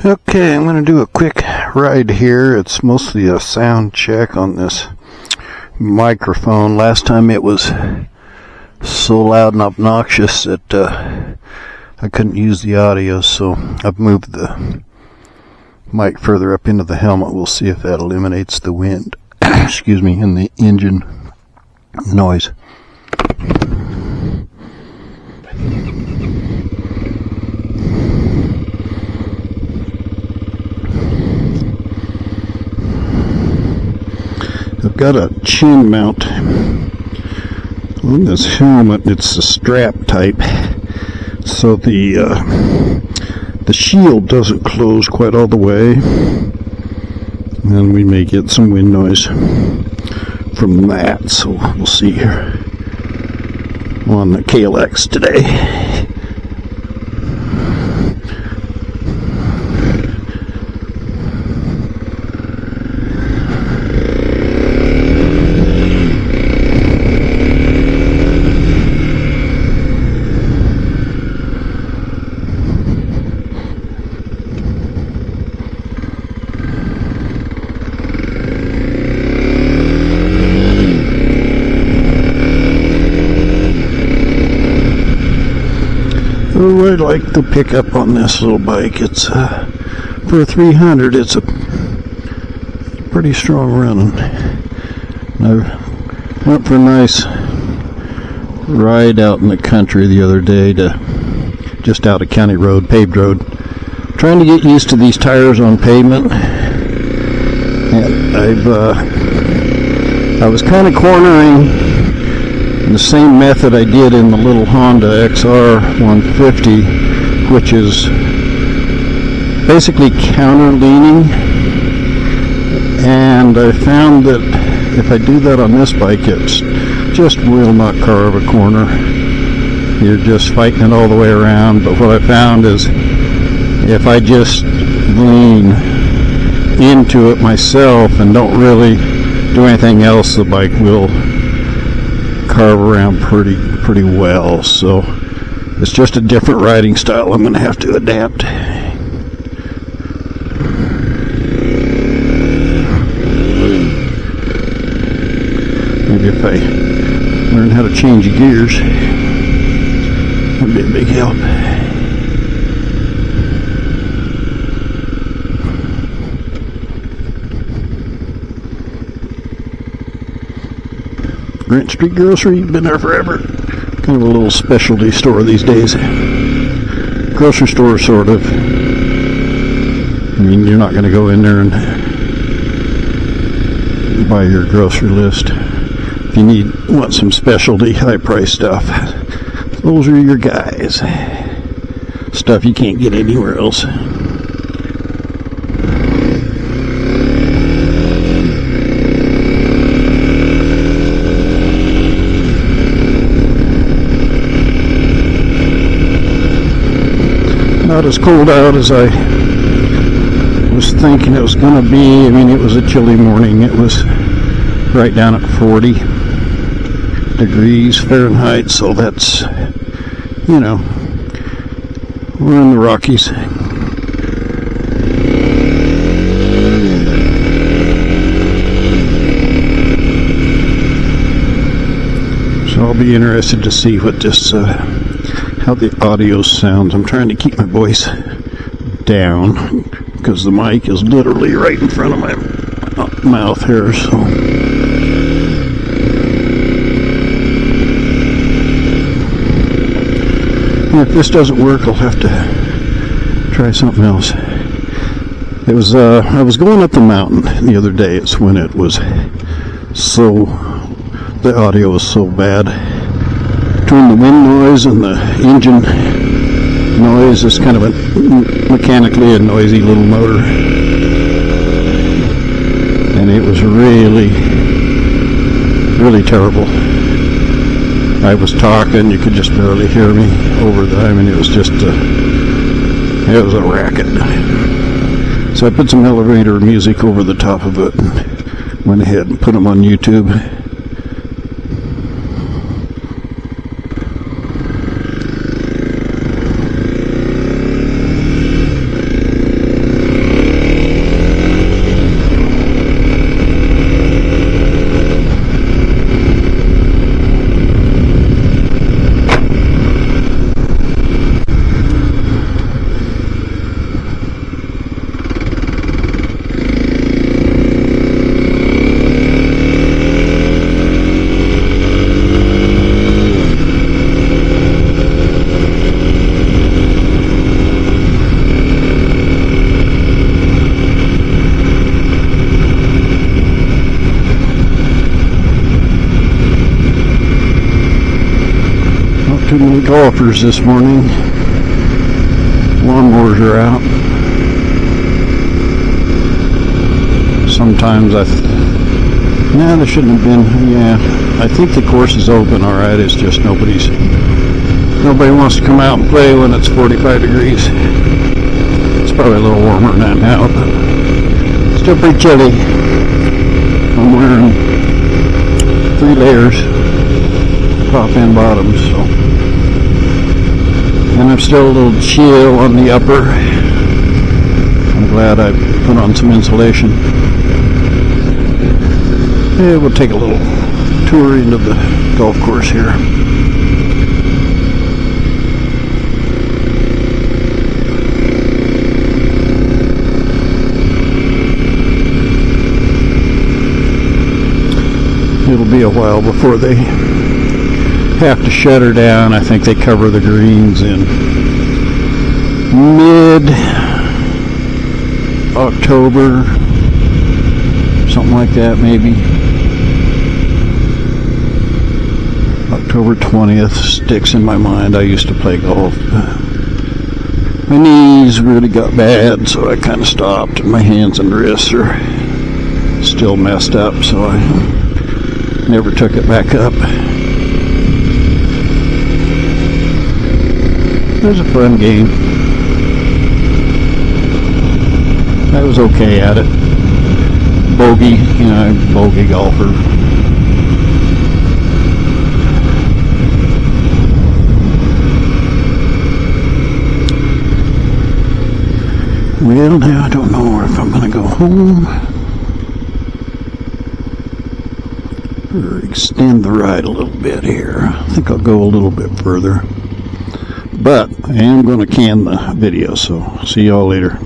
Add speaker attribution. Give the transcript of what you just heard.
Speaker 1: Okay, I'm going to do a quick ride here. It's mostly a sound check on this microphone. Last time it was so loud and obnoxious that I couldn't use the audio, so I've moved the mic further up into the helmet. We'll see if that eliminates the wind, excuse me, and the engine noise. I've got a chin mount on this helmet. It's a strap type, so the shield doesn't close quite all the way, and we may get some wind noise from that. So we'll see here on the KLX today. Oh, I like the pickup on this little bike. It's for a 300. It's a pretty strong running. I went for a nice ride out in the country the other day, to just out of county road, paved road, trying to get used to these tires on pavement. And I was kind of cornering the same method I did in the little Honda XR 150, which is basically counter leaning, and I found that if I do that on this bike, it just will not carve a corner. You're just fighting it all the way around. But what I found is if I just lean into it myself and don't really do anything else, the bike will carve around pretty well. So it's just a different riding style I'm going to have to adapt. Maybe if I learn how to change gears, that'd be a big help. Grant Street Grocery, been there forever. Kind of a little specialty store these days. Grocery store, sort of. I mean, you're not going to go in there and buy your grocery list. If you want some specialty, high-price stuff, those are your guys. Stuff you can't get anywhere else. Not as cold out as I was thinking it was going to be. I mean, it was a chilly morning. It was right down at 40 degrees Fahrenheit, so that's, you know, we're in the Rockies. So I'll be interested to see what this how the audio sounds. I'm trying to keep my voice down because the mic is literally right in front of my mouth here. So if this doesn't work, I'll have to try something else. It was I was going up the mountain the other day. It's when it was so, the audio was so bad. Between the wind noise and the engine noise, it's kind of a mechanically a noisy little motor, and it was really terrible. I was talking, you could just barely hear me over the, I mean, it was just it was a racket. So I put some elevator music over the top of it and went ahead and put them on YouTube. too many golfers this morning. Lawnmowers are out. Sometimes there shouldn't have been. Yeah, I think the course is open all right. It's just nobody wants to come out and play when it's 45 degrees. It's probably a little warmer than that now, but still pretty chilly. I'm wearing 3 layers, top and bottom, so. And I'm still a little chill on the upper. I'm glad I put on some insulation. Yeah, we'll take a little tour into the golf course here. It'll be a while before they have to shut her down. I think they cover the greens in mid-October, something like that, maybe. October 20th sticks in my mind. I used to play golf. My knees really got bad, so I kind of stopped, and my hands and wrists are still messed up, so I never took it back up. It was a fun game. I was okay at it. Bogey, bogey golfer. Well, now I don't know if I'm going to go home or extend the ride a little bit here. I think I'll go a little bit further. But I am going to can the video, so see y'all later.